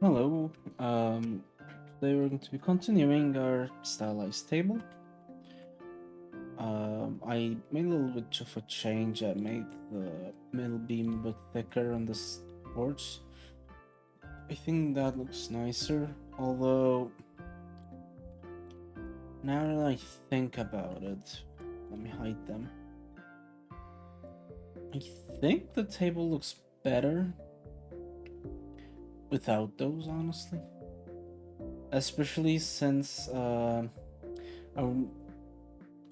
Hello. Today we're going to be continuing our stylized table. I made a little bit of a change. I made the middle beam a bit thicker on the boards. I think that looks nicer. Although, now that I think about it, let me hide them. I think the table looks better without those, honestly. Especially since I'm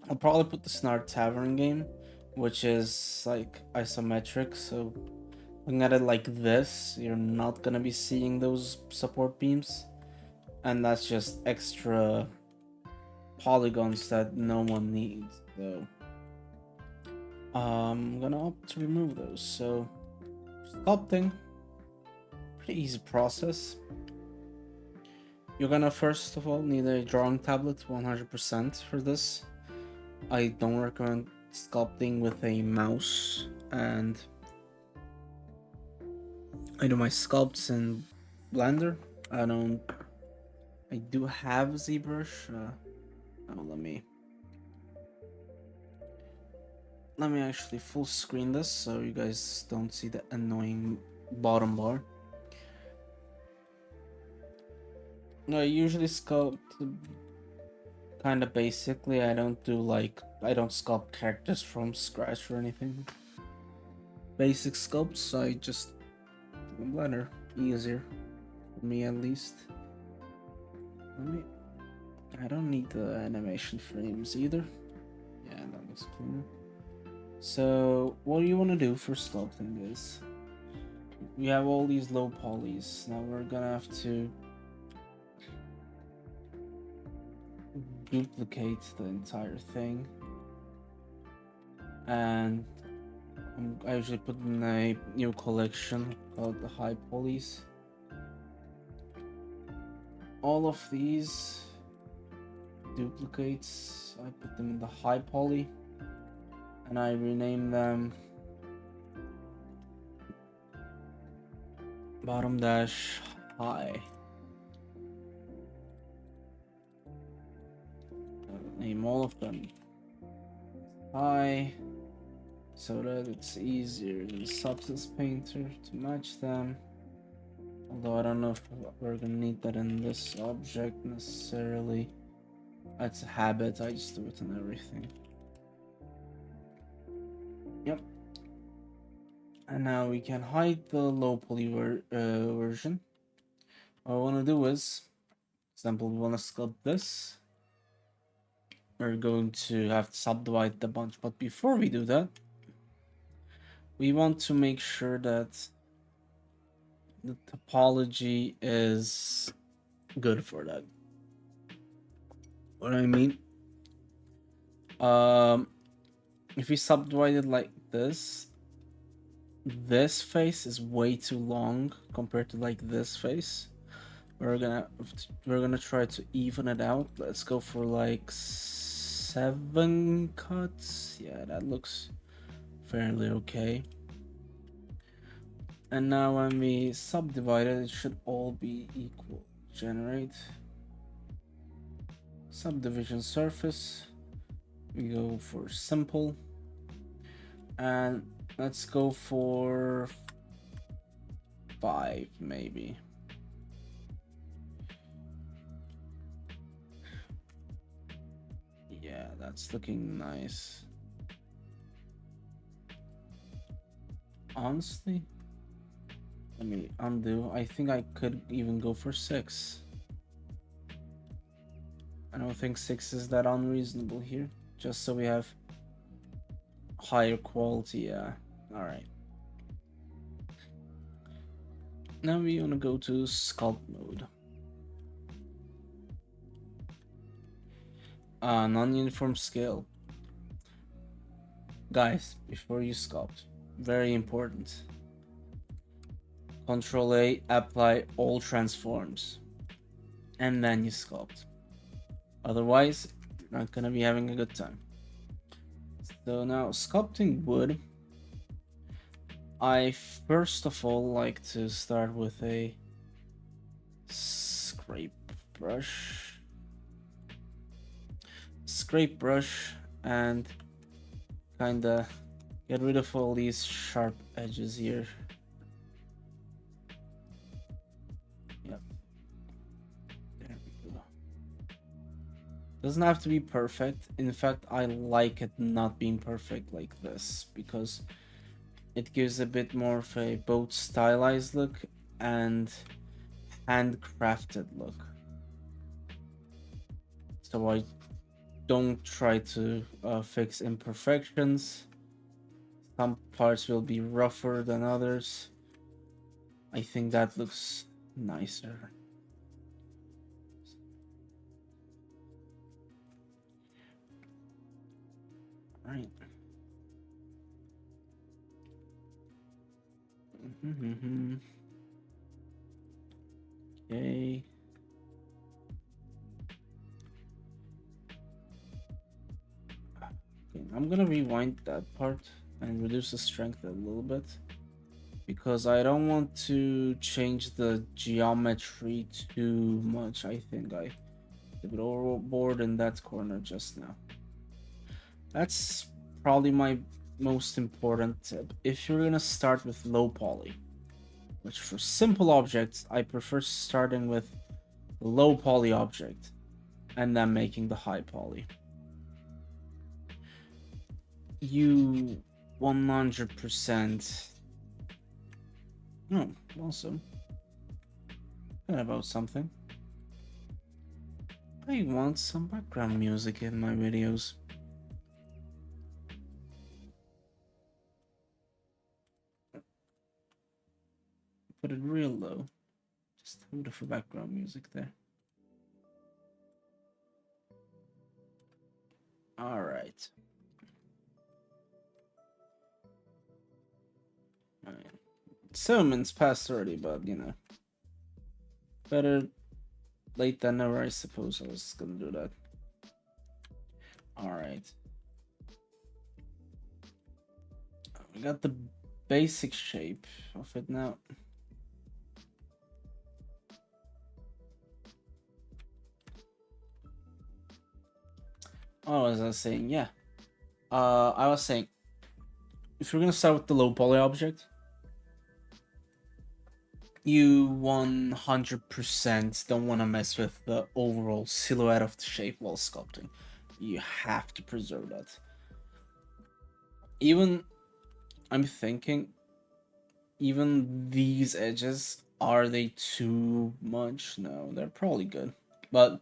I'll probably put this in our tavern game, which is like isometric. So looking at it like this, you're not gonna be seeing those support beams, and that's just extra polygons that no one needs. So I'm gonna opt to remove those. So sculpting, pretty easy process. You're gonna first of all need a drawing tablet 100% for this. I don't recommend sculpting with a mouse, and I do my sculpts in Blender. I don't. I do have ZBrush. Oh, let me actually full screen this so you guys don't see the annoying bottom bar. No, I usually sculpt kind of basically. I don't do I don't sculpt characters from scratch or anything. Basic sculpts, I just Blender, easier for me at least. Let me. I don't need the animation frames either. Yeah, that looks cleaner. So what you want to do for sculpting is we have all these low polys. Now we're gonna have to duplicate the entire thing, and I usually put in a new collection called the high polys. All of these duplicates, I put them in the high poly, and I rename them bottom dash high. Name all of them high so that it's easier in Substance Painter to match them. Although I don't know if we're gonna need that in this object necessarily. It's a habit, I just do it in everything. Yep. And now we can hide the low poly version. What I want to do is, for example, we want to sculpt this. We're going to have to subdivide the bunch, but before we do that, we want to make sure that the topology is good for that. What I mean, um, if we subdivide it like this face is way too long compared to like this face. We're gonna try to even it out. Let's go for like 7 cuts. Yeah, that looks fairly okay. And now when we subdivide it, it should all be equal. Generate subdivision surface. We go for simple, and let's go for 5 maybe. Yeah, that's looking nice. Honestly, let me undo. I think I could even go for 6. I don't think 6 is that unreasonable here. Just so we have higher quality. Yeah. All right. Now we want to go to sculpt mode. Non-uniform scale. Guys, before you sculpt, very important. Control A, apply all transforms, and then you sculpt. Otherwise, you're not gonna be having a good time. So now, sculpting wood, I first of all like to start with a scrape brush, scrape brush, and kinda get rid of all these sharp edges here. Yep. There we go. Doesn't have to be perfect. In fact, I like it not being perfect like this because it gives a bit more of a both stylized look and handcrafted look. So I don't try to fix imperfections. Some parts will be rougher than others. I think that looks nicer. Right. Okay. Okay, I'm gonna rewind that part and reduce the strength a little bit because I don't want to change the geometry too much. I think I did it overboard in that corner just now. That's probably my most important tip. If you're gonna start with low poly, which for simple objects, I prefer starting with low poly object and then making the high poly. You 100%. Oh, awesome. What about something? I want some background music in my videos. Put it real low. Just a bit of background music there. Alright. Alright. 7 minutes past already, but you know. Better late than never, I suppose. I was gonna do that. Alright. We got the basic shape of it now. Oh, as I was saying, yeah. I was saying, if you're gonna start with the low poly object, you 100% don't want to mess with the overall silhouette of the shape while sculpting. You have to preserve that. Even, I'm thinking, even these edges, are they too much? No, they're probably good. But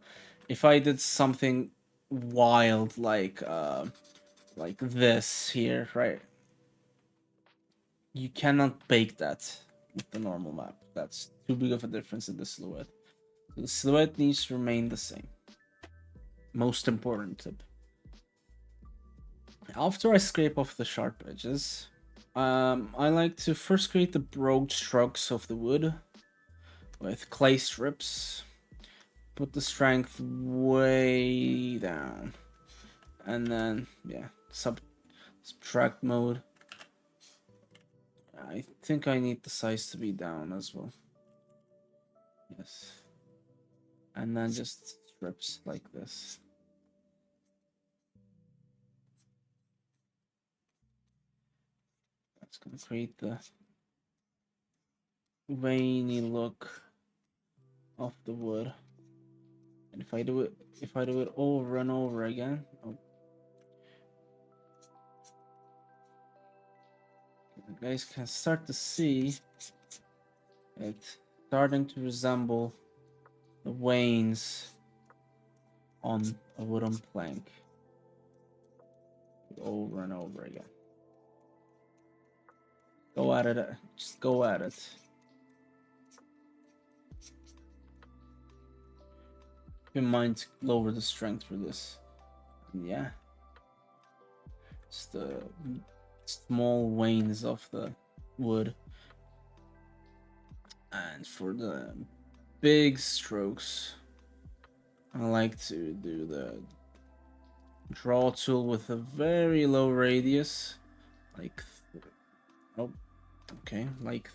if I did something wild like this here, right? You cannot bake that with the normal map. That's too big of a difference in the silhouette. So the silhouette needs to remain the same. Most important tip. After I scrape off the sharp edges, I like to first create the broad strokes of the wood with clay strips. Put the strength way down. And then, yeah, subtract mode. I think I need the size to be down as well. Yes. And then just strips like this. That's gonna create the veiny look of the wood. And if I do it over and over again, oh, you guys can start to see it starting to resemble the veins on a wooden plank. Over and over again. Go at it. Just go at it. Keep in mind to lower the strength for this. And yeah. It's the small veins of the wood. And for the big strokes, I like to do the draw tool with a very low radius, like okay, like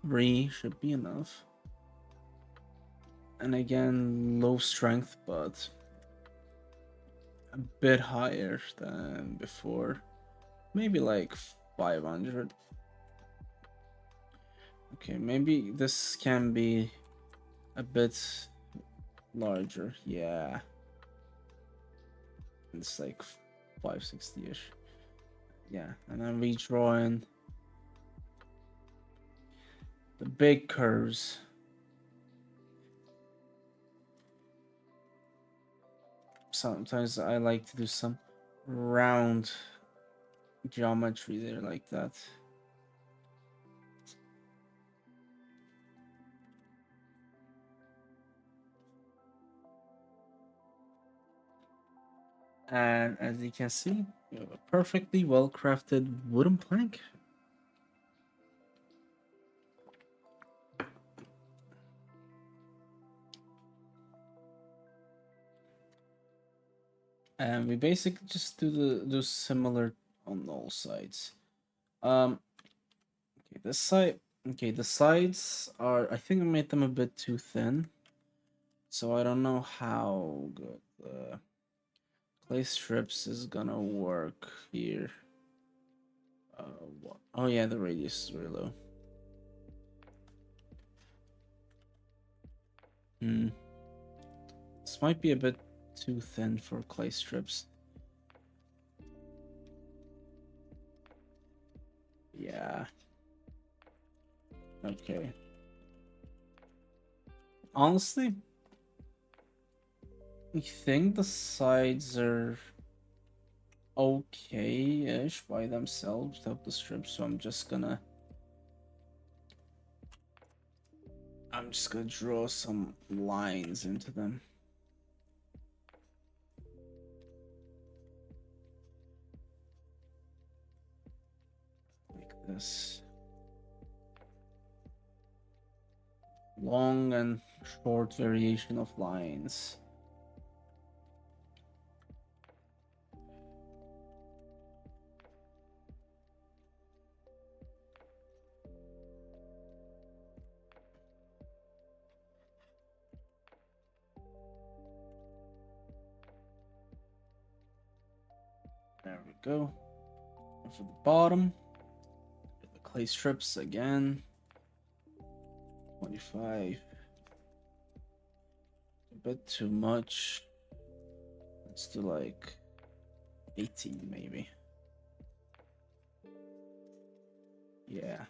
3 should be enough. And again, low strength, but a bit higher than before. Maybe like 500. Okay, maybe this can be a bit larger. Yeah. It's like 560-ish. Yeah, and I'm redrawing the big curves. Sometimes I like to do some round geometry there like that. And as you can see, we have a perfectly well crafted wooden plank. And we basically just do similar on all sides. Okay, this side. Okay, the sides are. I think I made them a bit too thin, so I don't know how good the clay strips is gonna work here. What? Oh yeah, the radius is really low. Hmm. This might be a bit too thin for clay strips. Yeah. Okay. Honestly, I think the sides are okay-ish by themselves without the strips, so I'm just gonna draw some lines into them. Like this. Long and short variation of lines. There we go. And for the bottom, the clay strips again. 25. A bit too much. Let's do like 18 maybe. Yeah.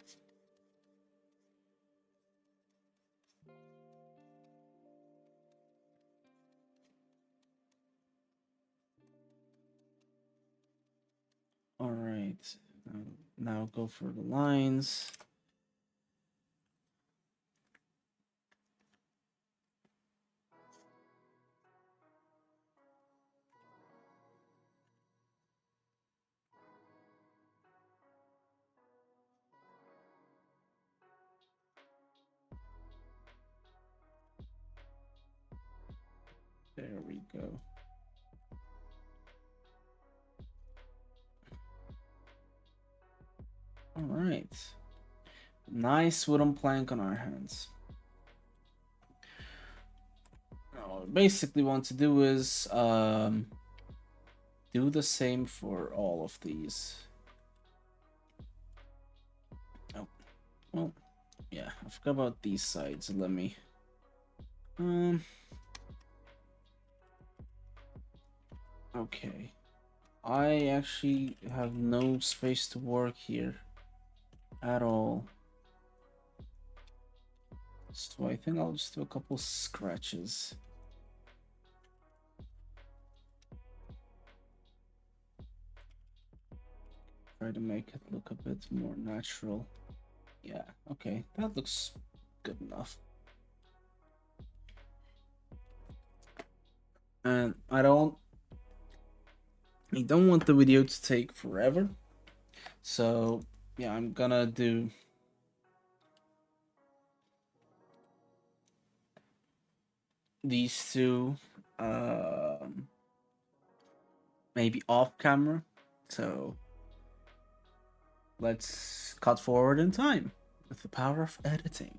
All right. Now go for the lines. There we go. All right. Nice wooden plank on our hands. Now, what we basically want to do is do the same for all of these. Oh, well, yeah, I forgot about these sides. Let me. Okay. I actually have no space to work here at all. So I think I'll just do a couple scratches. Try to make it look a bit more natural. Yeah, okay, that looks good enough. And I don't want the video to take forever. So yeah, I'm gonna do these two maybe off camera. So let's cut forward in time with the power of editing.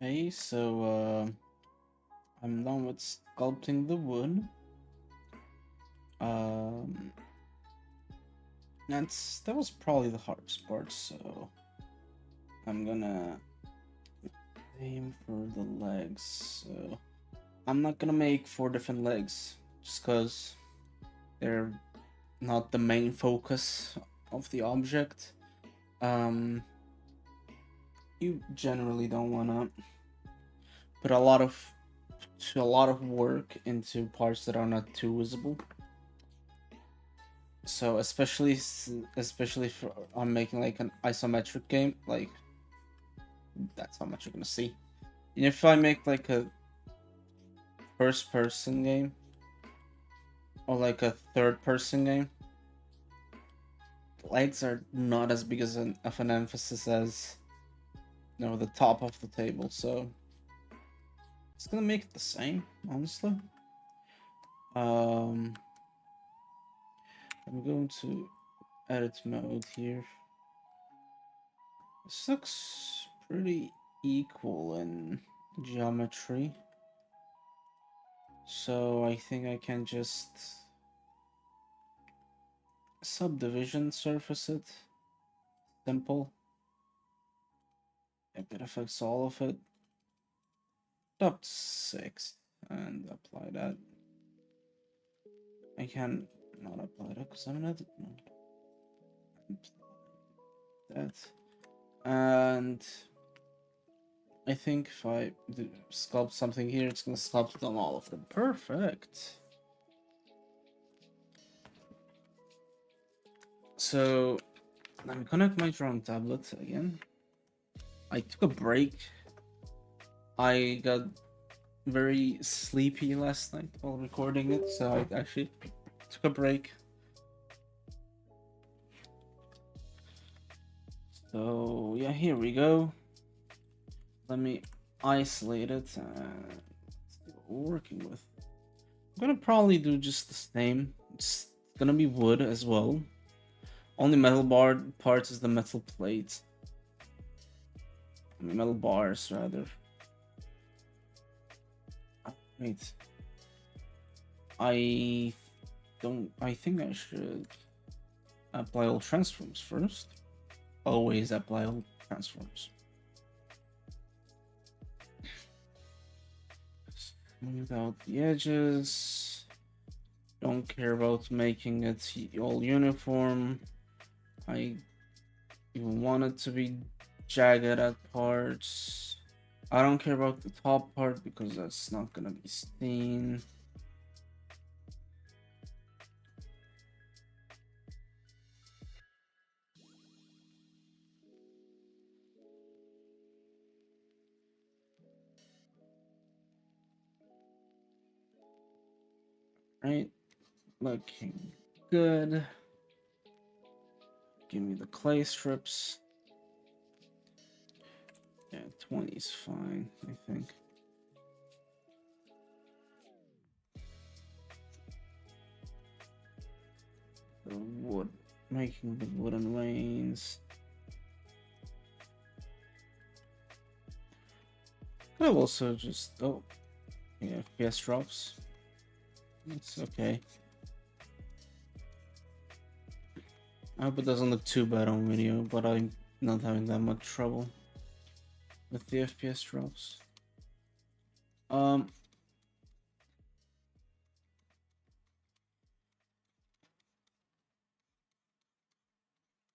Okay, so I'm done with sculpting the wood. Um, that was probably the hardest part, so I'm gonna aim for the legs. So I'm not gonna make 4 different legs just because they're not the main focus of the object. You generally don't wanna put a lot of work into parts that are not too visible. So especially if I'm making like an isometric game, like that's how much you're gonna see. And if I make like a first person game or like a third person game, the legs are not as big as of an emphasis as the top of the table. So it's gonna make it the same, honestly. Um, I'm going to edit mode here. This looks pretty equal in geometry. So I think I can just subdivision surface it. Simple. If it affects all of it. Up to 6. And apply that. I can not apply that because I'm in edit mode. That. And I think if I sculpt something here, it's gonna sculpt it on all of them. Perfect. So let me connect my drawing tablet again. I took a break. I got very sleepy last night while recording it, so I actually took a break. So yeah, here we go. Let me isolate it and see what we're working with. I'm gonna probably do just the same. It's gonna be wood as well. Only metal parts is the metal plate. I mean, metal bars rather. Wait. I think I should apply all transforms first. Always apply all transforms. Smooth out the edges. Don't care about making it all uniform. I even want it to be jagged at parts. I don't care about the top part because that's not gonna be seen. Right, looking good. Give me the clay strips. Yeah, 20 is fine, I think. The wood, making the wooden lanes. I'll also just, yeah, FPS drops. It's okay. I hope it doesn't look too bad on video, but I'm not having that much trouble with the FPS drops.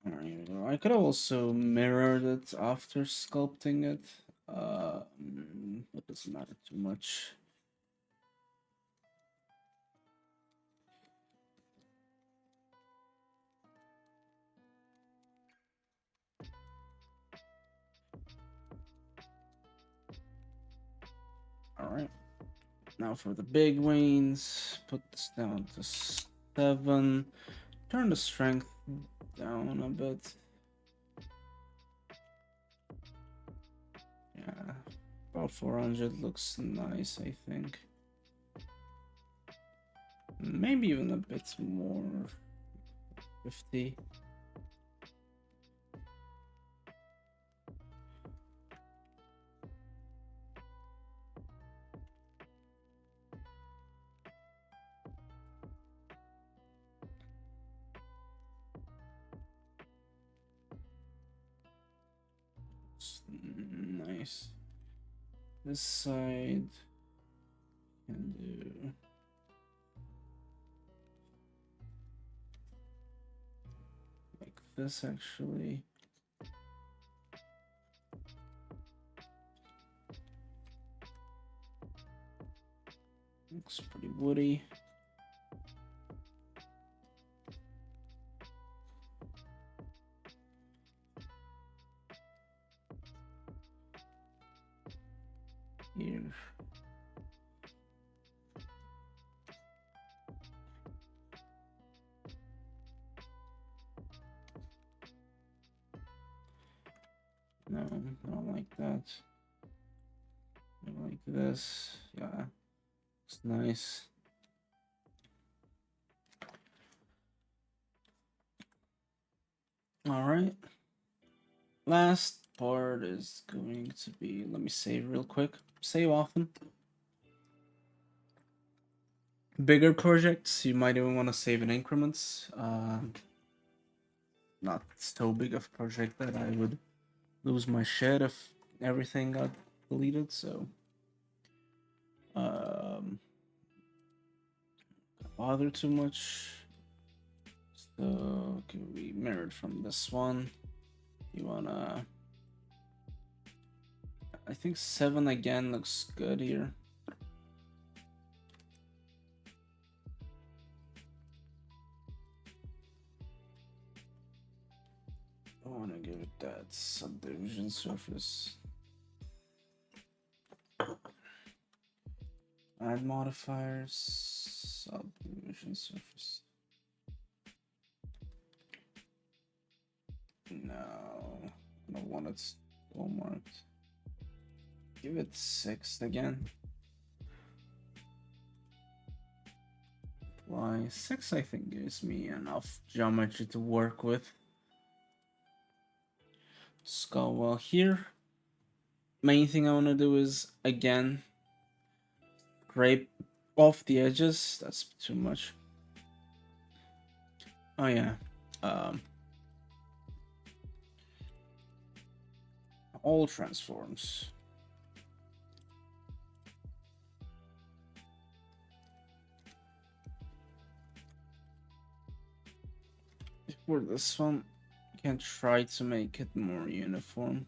Alright, I could have also mirrored it after sculpting it. It doesn't matter too much. Alright. Now for the big wings, put this down to 7. Turn the strength down a bit. Yeah, about 400 looks nice, I think. Maybe even a bit more. 50. Nice. This side can do like this actually. Looks pretty woody. Here. No, I don't like that. I like this. Yeah, it's nice. All right. Last part is going to be, let me save real quick. Save often. Bigger projects, you might even want to save in increments. Not so big of a project that I would lose my shit if everything got deleted, so bother too much. So can we mirrored from this one? You wanna, I think 7 again looks good here. I want to give it that subdivision surface. Add modifiers, subdivision surface. No, I don't want it all marked. Give it 6 again. Apply 6, I think gives me enough geometry to work with. Let's go well here. Main thing I want to do is again scrape off the edges. That's too much. Oh yeah. All transforms. For this one, you can try to make it more uniform.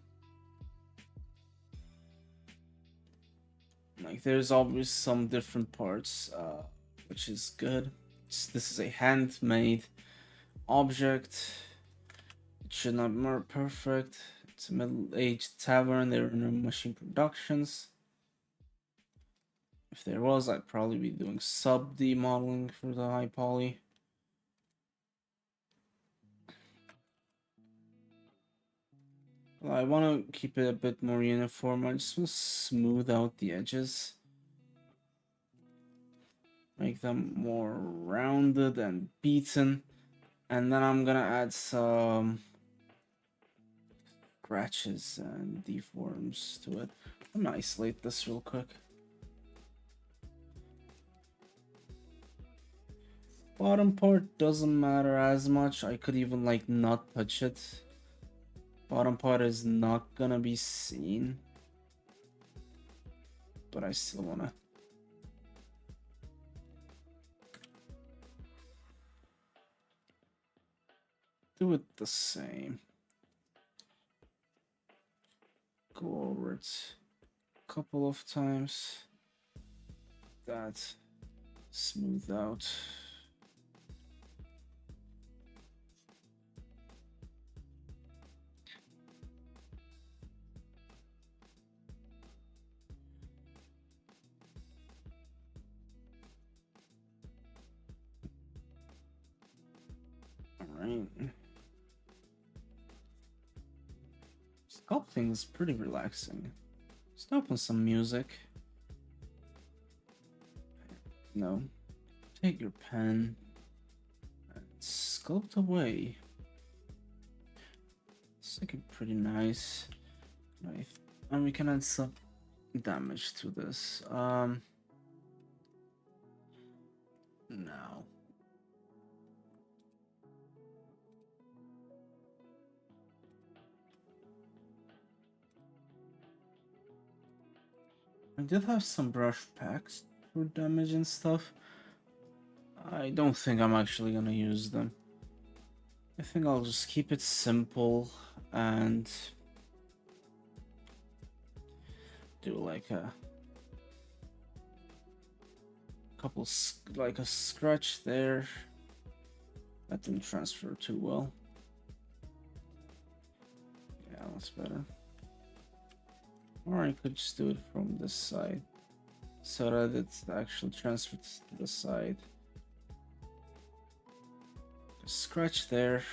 Like there's always some different parts, which is good. This is a handmade object. It should not be more perfect. It's a middle-aged tavern. There are no machine productions. If there was, I'd probably be doing sub-D modeling for the high poly. Well, I want to keep it a bit more uniform. I just want to smooth out the edges. Make them more rounded and beaten. And then I'm gonna add some scratches and deforms to it. I'm gonna isolate this real quick. Bottom part doesn't matter as much. I could even like not touch it. Bottom part is not gonna be seen. But I still wanna do it the same. Go over it a couple of times. That smooth out. Alright. Sculpting is pretty relaxing. Just open some music. No. Take your pen and sculpt away. It's looking pretty nice. Right. And we can add some damage to this. No. I did have some brush packs for damage and stuff. I don't think I'm actually gonna use them. I think I'll just keep it simple and do like a couple, like a scratch there. That didn't transfer too well. Yeah, that's better. Or I could just do it from this side so that it's actually transferred to the side. Just scratch there.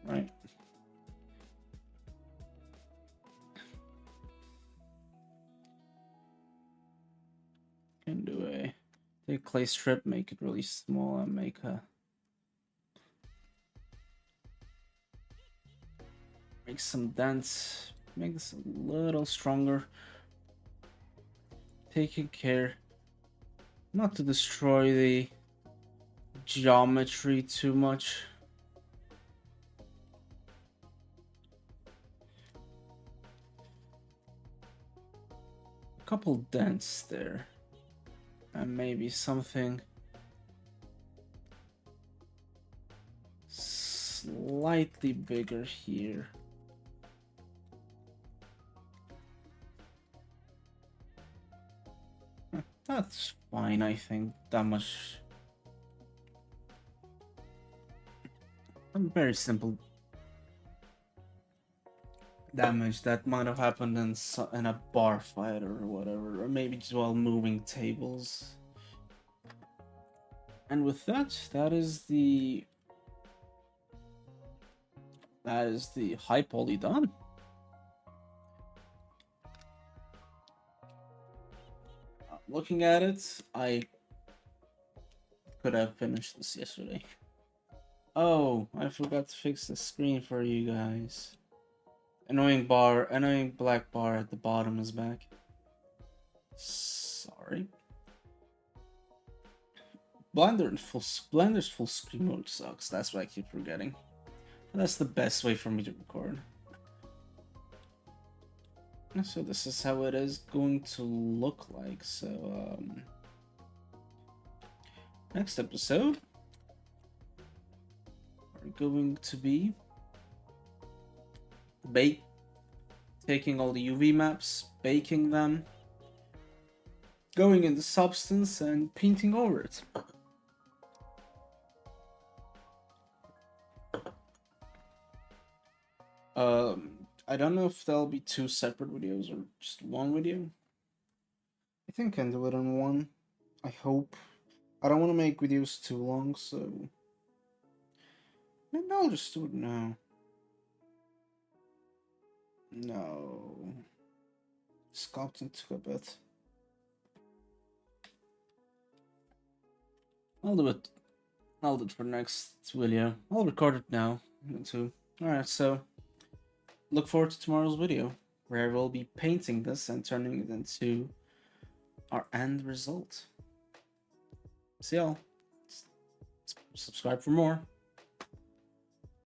Right. Can do a take clay strip, make it really small, and make some dents. Make this a little stronger. Taking care not to destroy the geometry too much. A couple dents there. And maybe something slightly bigger here. That's fine, I think. That much. Very simple damage that might have happened in a bar fight or whatever, or maybe just while moving tables. And with that, that is the high poly done. Looking at it, I could have finished this yesterday. Oh, I forgot to fix the screen for you guys. Annoying black bar at the bottom is back. Sorry. Blender's full screen mode sucks. That's what I keep forgetting. And that's the best way for me to record. So this is how it is going to look like. So next episode we're going to be taking all the UV maps, baking them, going into substance and painting over it. I don't know if there'll be two separate videos or just one video. I think I can do it in one. I hope. I don't want to make videos too long, so maybe I'll just do it now. No. Sculpting took a bit. I'll do it for next video. I'll record it now too. Alright, so look forward to tomorrow's video where we'll be painting this and turning it into our end result. See y'all. Subscribe for more.